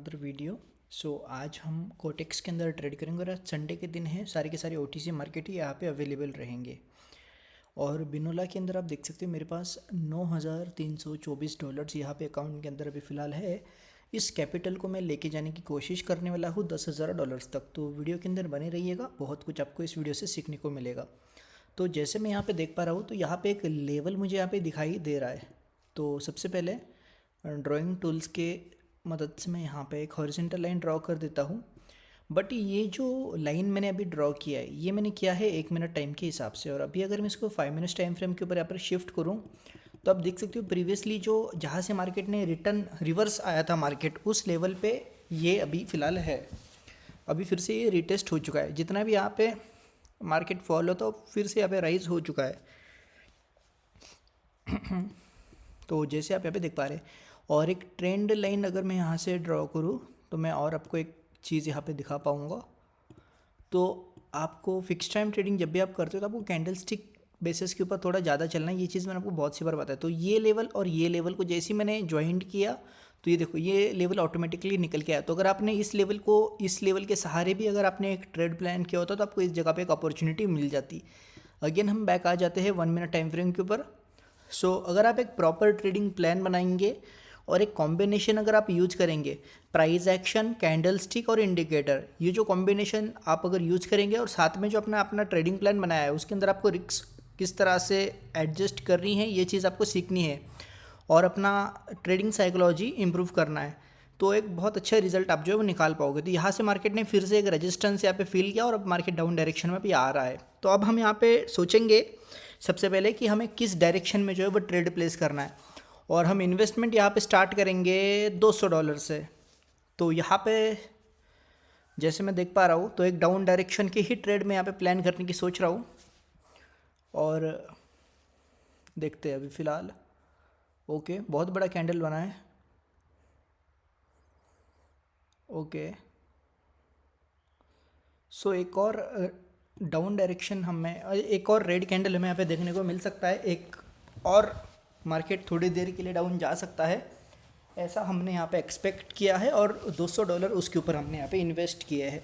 Other video. आज हम cortex के अंदर ट्रेड करेंगे और आज संडे के दिन है, सारे के सारे ओटीसी मार्केट ही यहाँ पे अवेलेबल रहेंगे। और बिनोला के अंदर आप देख सकते हैं मेरे पास $9,324 यहाँ पे अकाउंट के अंदर अभी फ़िलहाल है। इस कैपिटल को मैं लेके जाने की कोशिश करने वाला हूँ $10,000 तक। तो वीडियो के अंदर बने रहिएगा, बहुत कुछ आपको इस वीडियो से सीखने को मिलेगा। तो जैसे मैं यहाँ पे देख पा रहा हूँ तो यहाँ पे एक लेवल मुझे यहाँ पे दिखाई दे रहा है। तो सबसे पहले ड्राइंग टूल्स के मदद से मैं यहाँ पे एक हॉरिजॉन्टल लाइन ड्रॉ कर देता हूँ। बट ये जो लाइन मैंने अभी ड्रॉ किया है ये मैंने किया है 1 मिनट टाइम के हिसाब से। और अभी अगर मैं इसको 5 मिनट्स टाइम फ्रेम के ऊपर यहाँ पर शिफ्ट करूँ तो आप देख सकते हो प्रीवियसली जो जहाँ से मार्केट ने रिटर्न रिवर्स आया था मार्केट, उस लेवल पे ये अभी फ़िलहाल है। अभी फिर से ये रिटेस्ट हो चुका है, जितना भी यहाँ पे मार्केट फॉल होता है फिर से यहाँ पे राइज हो चुका है। तो जैसे आप यहाँ पे देख पा रहे हैं, और एक ट्रेंड लाइन अगर मैं यहाँ से ड्रॉ करूँ तो मैं और आपको एक चीज़ यहाँ पे दिखा पाऊँगा। तो आपको फिक्स टाइम ट्रेडिंग जब भी आप करते हो तो आपको कैंडल स्टिक बेसिस के ऊपर थोड़ा ज़्यादा चलना है। ये चीज़ मैंने आपको बहुत सी बार बताया। तो ये लेवल और ये लेवल को जैसे ही मैंने ज्वाइंट किया तो ये देखो ये लेवल ऑटोमेटिकली निकल के आया। तो अगर आपने इस लेवल को इस लेवल के सहारे भी अगर आपने एक ट्रेड प्लान किया होता तो आपको इस जगह पे एक अपॉर्चुनिटी मिल जाती। अगेन हम बैक आ जाते हैं 1 मिनट टाइम फ्रेम के ऊपर। अगर आप एक प्रॉपर ट्रेडिंग प्लान बनाएंगे और एक कॉम्बिनेशन अगर आप यूज करेंगे, प्राइस एक्शन, कैंडल स्टिक और इंडिकेटर, ये जो कॉम्बिनेशन आप अगर यूज करेंगे और साथ में जो अपना अपना ट्रेडिंग प्लान बनाया है उसके अंदर आपको रिस्क किस तरह से एडजस्ट करनी है ये चीज़ आपको सीखनी है और अपना ट्रेडिंग साइकोलॉजी इंप्रूव करना है, तो एक बहुत अच्छा रिजल्ट आप जो है वो निकाल पाओगे। तो यहाँ से मार्केट ने फिर से एक रेजिस्टेंस यहाँ पे फील किया और अब मार्केट डाउन डायरेक्शन में भी आ रहा है। तो अब हम यहाँ पे सोचेंगे सबसे पहले कि हमें किस डायरेक्शन में जो है वो ट्रेड प्लेस करना है। और हम इन्वेस्टमेंट यहाँ पे स्टार्ट करेंगे $200 से। तो यहाँ पे जैसे मैं देख पा रहा हूँ तो एक डाउन डायरेक्शन की ही ट्रेड में यहाँ पे प्लान करने की सोच रहा हूँ। और देखते हैं अभी फ़िलहाल। ओके, बहुत बड़ा कैंडल बना है। ओके, एक और डाउन डायरेक्शन हमें एक और रेड कैंडल हमें यहाँ पे देखने को मिल सकता है। एक और मार्केट थोड़ी देर के लिए डाउन जा सकता है, ऐसा हमने यहाँ पे एक्सपेक्ट किया है। और $200 उसके ऊपर हमने यहाँ पे इन्वेस्ट किए हैं,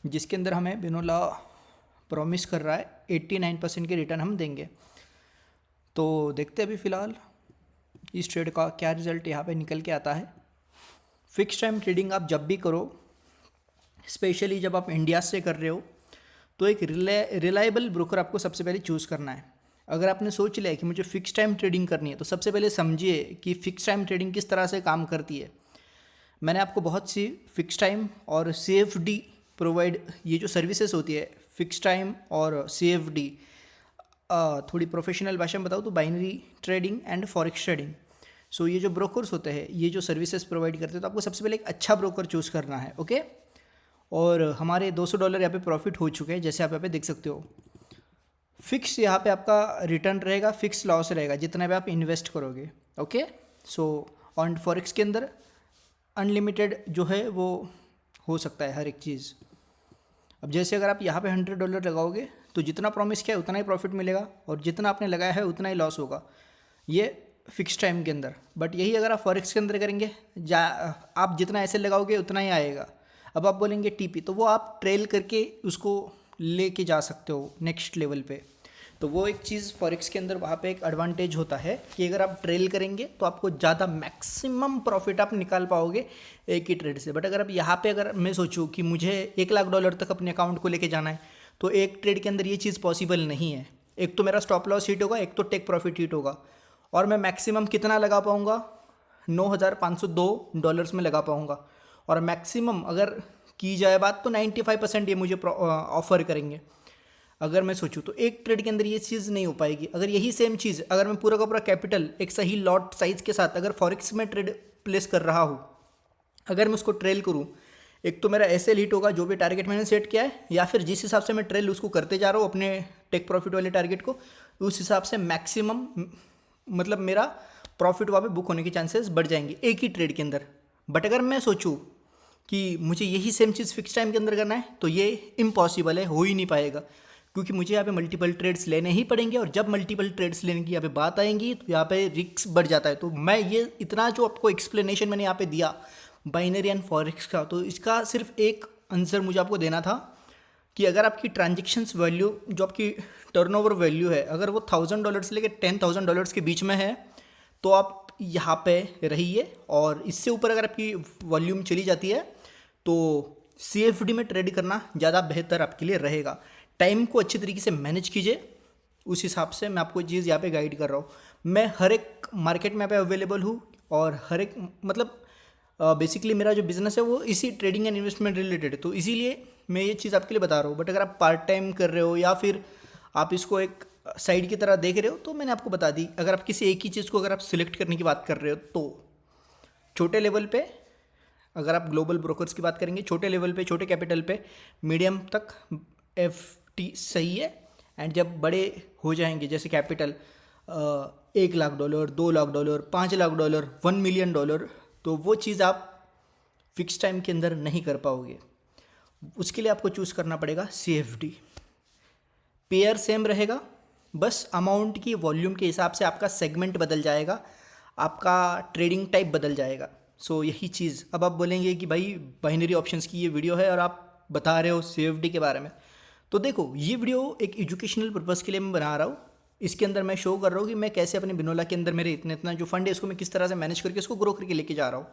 जिसके अंदर हमें बिनोला प्रॉमिस कर रहा है 89% के रिटर्न हम देंगे। तो देखते हैं अभी फ़िलहाल इस ट्रेड का क्या रिज़ल्ट यहाँ पे निकल के आता है। फिक्स टाइम ट्रेडिंग आप जब भी करो, स्पेशली जब आप इंडिया से कर रहे हो, तो एक रिलायबल ब्रोकर आपको सबसे पहले चूज़ करना है। अगर आपने सोच लिया कि मुझे फ़िक्स टाइम ट्रेडिंग करनी है तो सबसे पहले समझिए कि फ़िक्स टाइम ट्रेडिंग किस तरह से काम करती है। मैंने आपको बहुत सी फ़िक्स टाइम और CFD प्रोवाइड, ये जो सर्विसेज होती है फ़िक्स टाइम और CFD, थोड़ी प्रोफेशनल भाषा में बताऊँ तो binary trading and forex trading. ये जो ब्रोकर्स होते हैं, ये जो सर्विसेज प्रोवाइड करते हैं, तो आपको सबसे पहले एक अच्छा ब्रोकर चूज़ करना है। ओके, और हमारे $200 यहाँ पे प्रॉफिट हो चुके हैं, जैसे आप यहाँ पे देख सकते हो। फिक्स यहाँ पे आपका रिटर्न रहेगा, फिक्स लॉस रहेगा जितना भी आप इन्वेस्ट करोगे। ओके, ऑन फॉरेक्स के अंदर अनलिमिटेड जो है वो हो सकता है हर एक चीज़। अब जैसे अगर आप यहाँ पे $100 लगाओगे तो जितना प्रॉमिस किया है उतना ही प्रॉफिट मिलेगा और जितना आपने लगाया है उतना ही लॉस होगा, ये फिक्स टाइम के अंदर। बट यही अगर आप फॉरेक्स के अंदर करेंगे, आप जितना ऐसे लगाओगे उतना ही आएगा। अब आप बोलेंगे TP, तो वो आप ट्रेल करके उसको लेके जा सकते हो नेक्स्ट लेवल पे। तो वो एक चीज़ फॉरेक्स के अंदर वहाँ पे एक एडवांटेज होता है कि अगर आप ट्रेल करेंगे तो आपको ज़्यादा मैक्सिमम प्रॉफिट आप निकाल पाओगे एक ही ट्रेड से। बट अगर आप यहाँ पे अगर मैं सोचूं कि मुझे $1,00,000 तक अपने अकाउंट को लेके जाना है तो एक ट्रेड के अंदर ये चीज़ पॉसिबल नहीं है। एक तो मेरा स्टॉप लॉस हिट होगा, एक तो टेक प्रॉफिट हिट होगा। और मैं मैक्सिमम कितना लगा पाऊँगा, $9,502 में लगा पाऊँगा। और मैक्सिमम अगर की जाए बात तो 95% ये मुझे ऑफर करेंगे। अगर मैं सोचूं तो एक ट्रेड के अंदर ये चीज़ नहीं हो पाएगी। अगर यही सेम चीज़ अगर मैं पूरा का पूरा कैपिटल एक सही लॉट साइज़ के साथ अगर फॉरेक्स में ट्रेड प्लेस कर रहा हूँ, अगर मैं उसको ट्रेल करूँ, एक तो मेरा ऐसे हिट होगा जो भी टारगेट मैंने सेट किया है, या फिर जिस हिसाब से मैं ट्रेल उसको करते जा रहा हूँ अपने टेक प्रॉफिट वाले टारगेट को, उस हिसाब से मैक्सिमम मतलब मेरा प्रॉफिट वहाँ पे बुक होने के चांसेस बढ़ जाएंगे एक ही ट्रेड के अंदर। बट अगर मैं सोचूं कि मुझे यही सेम चीज़ फिक्स टाइम के अंदर करना है तो ये इम्पॉसिबल है, हो ही नहीं पाएगा, क्योंकि मुझे यहाँ पे मल्टीपल ट्रेड्स लेने ही पड़ेंगे। और जब मल्टीपल ट्रेड्स लेने की यहाँ पे बात आएंगी तो यहाँ पे रिस्क बढ़ जाता है। तो मैं ये इतना जो आपको एक्सप्लेनेशन मैंने यहाँ पे दिया, बाइनरी एंड फॉरेक्स का। तो इसका सिर्फ एक आंसर मुझे आपको देना था कि अगर आपकी ट्रांजेक्शन्स वैल्यू, जो आपकी टर्नओवर वैल्यू है, अगर वो $1000 से लेकर $10,000 के बीच में है तो आप यहाँ पे रहिए, और इससे ऊपर अगर आपकी वॉल्यूम चली जाती है तो CFD में ट्रेड करना ज़्यादा बेहतर आपके लिए रहेगा। टाइम को अच्छी तरीके से मैनेज कीजिए, उस हिसाब से मैं आपको चीज़ यहाँ पे गाइड कर रहा हूँ। मैं हर एक मार्केट में यहाँ पे अवेलेबल हूँ, और हर एक मतलब बेसिकली मेरा जो बिज़नेस है वो इसी ट्रेडिंग एंड इन्वेस्टमेंट रिलेटेड है, तो इसीलिए मैं ये चीज़ आपके लिए बता रहा हूँ। बट अगर आप पार्ट टाइम कर रहे हो या फिर आप इसको एक साइड की तरह देख रहे हो तो मैंने आपको बता दी। अगर आप किसी एक ही चीज़ को अगर आप सिलेक्ट करने की बात कर रहे हो तो छोटे लेवल पे, अगर आप ग्लोबल ब्रोकर्स की बात करेंगे, छोटे लेवल पे, छोटे कैपिटल पे, मीडियम तक FT सही है। एंड जब बड़े हो जाएंगे, जैसे कैपिटल $1,00,000, $2,00,000, $5,00,000, $1,000,000, तो वो चीज़ आप फिक्स टाइम के अंदर नहीं कर पाओगे। उसके लिए आपको चूज़ करना पड़ेगा CFD। पेयर सेम रहेगा, बस अमाउंट की वॉल्यूम के हिसाब से आपका सेगमेंट बदल जाएगा, आपका ट्रेडिंग टाइप बदल जाएगा। सो यही चीज़। अब आप बोलेंगे कि भाई बाइनरी ऑप्शंस की ये वीडियो है और आप बता रहे हो CFD के बारे में, तो देखो ये वीडियो एक एजुकेशनल पर्पज़ के लिए मैं बना रहा हूँ। इसके अंदर मैं शो कर रहा हूँ कि मैं कैसे अपने बिनोला के अंदर मेरे इतना जो फंड है इसको मैं किस तरह से मैनेज करके इसको ग्रो करके लेके जा रहा हूँ।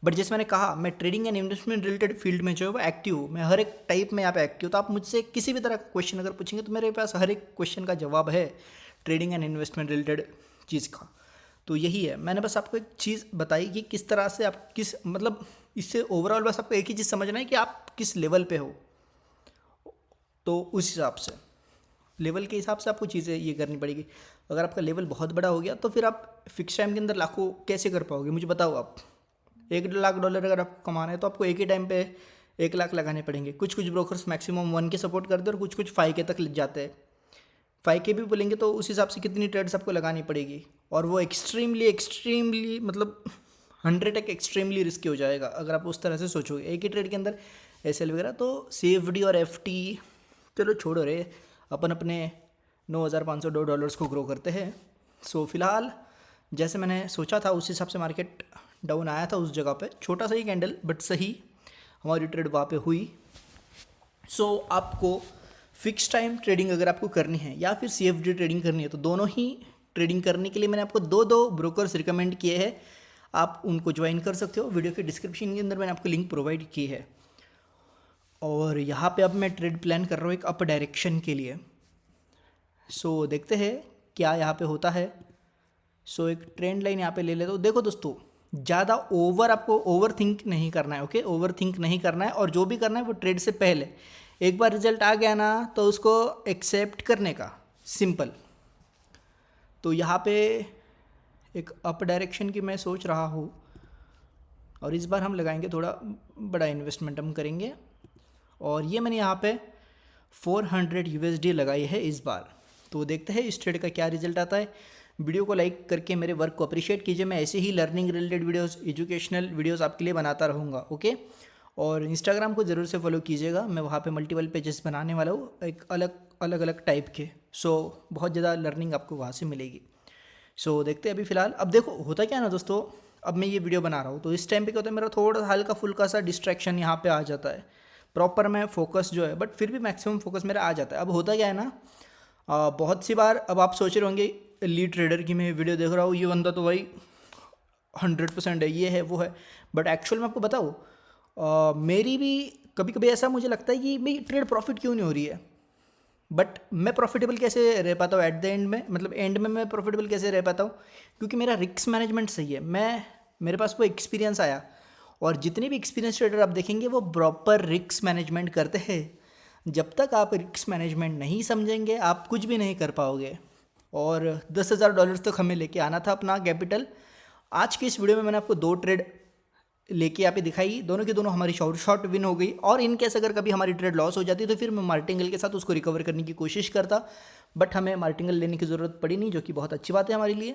बट जैसे मैंने कहा, मैं trading and investment related field में जो है वो एक्टिव हूँ, मैं हर एक टाइप में यहाँ पे एक्टिव हूँ। तो आप मुझसे किसी भी तरह का क्वेश्चन अगर पूछेंगे तो मेरे पास हर एक क्वेश्चन का जवाब है ट्रेडिंग एंड इन्वेस्टमेंट रिलेटेड चीज़ का। तो यही है, मैंने बस आपको एक चीज़ बताई कि किस तरह से आप किस मतलब इससे ओवरऑल बस आपको एक ही चीज़ समझना है कि आप किस लेवल पे हो, तो उस हिसाब से लेवल के हिसाब से आपको चीज़ें ये करनी पड़ेगी। अगर आपका लेवल बहुत बड़ा हो गया तो फिर आप फिक्स टाइम के अंदर लाखों कैसे कर पाओगे, मुझे बताओ। आप $1,00,000 अगर आप कमाना है तो आपको एक ही टाइम पे 1,00,000 लगाने पड़ेंगे। कुछ कुछ ब्रोकर्स मैक्सिमम 1 के सपोर्ट करते हैं और कुछ कुछ 5 तक लग जाते हैं। 5 भी बोलेंगे तो उस हिसाब से कितनी ट्रेड्स आपको लगानी पड़ेगी, और वो एक्सट्रीमली मतलब 100 तक एक्सट्रीमली रिस्की हो जाएगा अगर आप उस तरह से सोचोगे एक ही ट्रेड के अंदर SL वगैरह। तो CFD और FT चलो छोड़ो रे, अपन अपने $9,502 को ग्रो करते हैं। सो फिलहाल जैसे मैंने सोचा था उस हिसाब से मार्केट डाउन आया था उस जगह पे, छोटा सा ही कैंडल बट सही हमारी ट्रेड वहाँ पे हुई। सो आपको फिक्स टाइम ट्रेडिंग अगर आपको करनी है या फिर CFD ट्रेडिंग करनी है, तो दोनों ही ट्रेडिंग करने के लिए मैंने आपको दो ब्रोकर्स रिकमेंड किए हैं, आप उनको ज्वाइन कर सकते हो। वीडियो के डिस्क्रिप्शन के अंदर मैंने आपको लिंक प्रोवाइड की है। और यहाँ पे अब मैं ट्रेड प्लान कर रहा हूँ एक अप डायरेक्शन के लिए। सो देखते हैं क्या यहाँ पे होता है। सो एक ट्रेंड लाइन यहाँ पे ले लेते हो। देखो दोस्तों, ज़्यादा आपको ओवर थिंक नहीं करना है, ओके, ओवर थिंक नहीं करना है। और जो भी करना है वो ट्रेड से पहले एक बार रिजल्ट आ गया ना तो उसको एक्सेप्ट करने का, सिंपल। तो यहाँ पे एक अप डायरेक्शन की मैं सोच रहा हूँ, और इस बार हम लगाएंगे थोड़ा बड़ा इन्वेस्टमेंट हम करेंगे। और ये मैंने यहाँ पे 400 USD लगाई है इस बार। तो देखते हैं इस ट्रेड का क्या रिजल्ट आता है। वीडियो को लाइक करके मेरे वर्क को अप्रिशिएट कीजिए। मैं ऐसे ही learning related videos, educational videos आपके लिए बनाता रहूँगा, ओके। और इंस्टाग्राम को ज़रूर से फॉलो कीजिएगा, मैं वहाँ पे मल्टीपल पेजेस बनाने वाला हूँ, एक अलग टाइप के। सो बहुत ज़्यादा लर्निंग आपको वहाँ से मिलेगी। सो देखते हैं अभी फ़िलहाल। अब देखो होता क्या है ना दोस्तों, अब मैं ये वीडियो बना रहा हूँ तो इस टाइम पे क्या होता है, मेरा थोड़ा हल्का फुल्का सा डिस्ट्रैक्शन यहाँ पे आ जाता है। प्रॉपर मैं फोकस जो है, बट फिर भी मैक्सिमम फोकस मेरा आ जाता है। अब होता क्या है ना, बहुत सी बार अब आप सोच रहे होंगे लीड ट्रेडर की मैं वीडियो देख रहा हूँ, ये बंदा तो भाई 100% है, ये है वो है। बट एक्चुअल में आपको बताऊँ, मेरी भी कभी कभी ऐसा मुझे लगता है कि मेरी ट्रेड प्रॉफिट क्यों नहीं हो रही है, बट मैं प्रॉफिटेबल कैसे रह पाता हूँ एट द एंड में, मतलब एंड में मैं प्रॉफिटेबल कैसे रह पाता हूँ, क्योंकि मेरा रिस्क मैनेजमेंट सही है। मेरे पास वो एक्सपीरियंस आया, और जितने भी एक्सपीरियंस ट्रेडर आप देखेंगे वो प्रॉपर रिस्क मैनेजमेंट करते हैं। जब तक आप रिस्क मैनेजमेंट नहीं समझेंगे आप कुछ भी नहीं कर पाओगे। और $10,000 तक हमें लेके आना था अपना कैपिटल। आज की इस वीडियो में मैंने आपको 2 ट्रेड लेके यहाँ पे दिखाई, दोनों की दोनों हमारी शॉर्ट विन हो गई। और इन केस अगर कभी हमारी ट्रेड लॉस हो जाती तो फिर मैं मार्टिंगल के साथ उसको रिकवर करने की कोशिश करता, बट हमें मार्टिंगल लेने की ज़रूरत पड़ी नहीं, जो कि बहुत अच्छी बात है हमारे लिए।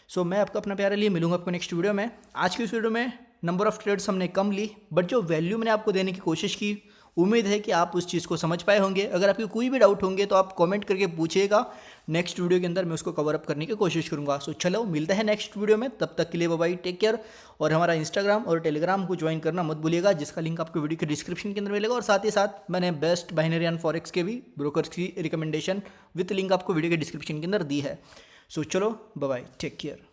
सो मैं आपको अपना प्यारे लिए मिलूंगा आपको नेक्स्ट वीडियो में। आज की इस वीडियो में नंबर ऑफ़ ट्रेड्स हमने कम ली, बट जो वैल्यू मैंने आपको देने की कोशिश की उम्मीद है कि आप उस चीज़ को समझ पाए होंगे। अगर आपके कोई भी डाउट होंगे तो आप कमेंट करके पूछिएगा, नेक्स्ट वीडियो के अंदर मैं उसको कवर अप करने की कोशिश करूँगा। सो चलो मिलते हैं नेक्स्ट वीडियो में, तब तक के लिए बाय बाय, टेक केयर। और हमारा इंस्टाग्राम और टेलीग्राम को ज्वाइन करना मत भूलिएगा, जिसका लिंक आपको वीडियो के डिस्क्रिप्शन के अंदर मिलेगा। और साथ ही साथ मैंने बेस्ट बाइनरी एंड फॉरेक्स के भी ब्रोकर्स की रिकमेंडेशन विथ लिंक आपको वीडियो के डिस्क्रिप्शन के अंदर दी है। सो चलो बाय बाय, टेक केयर।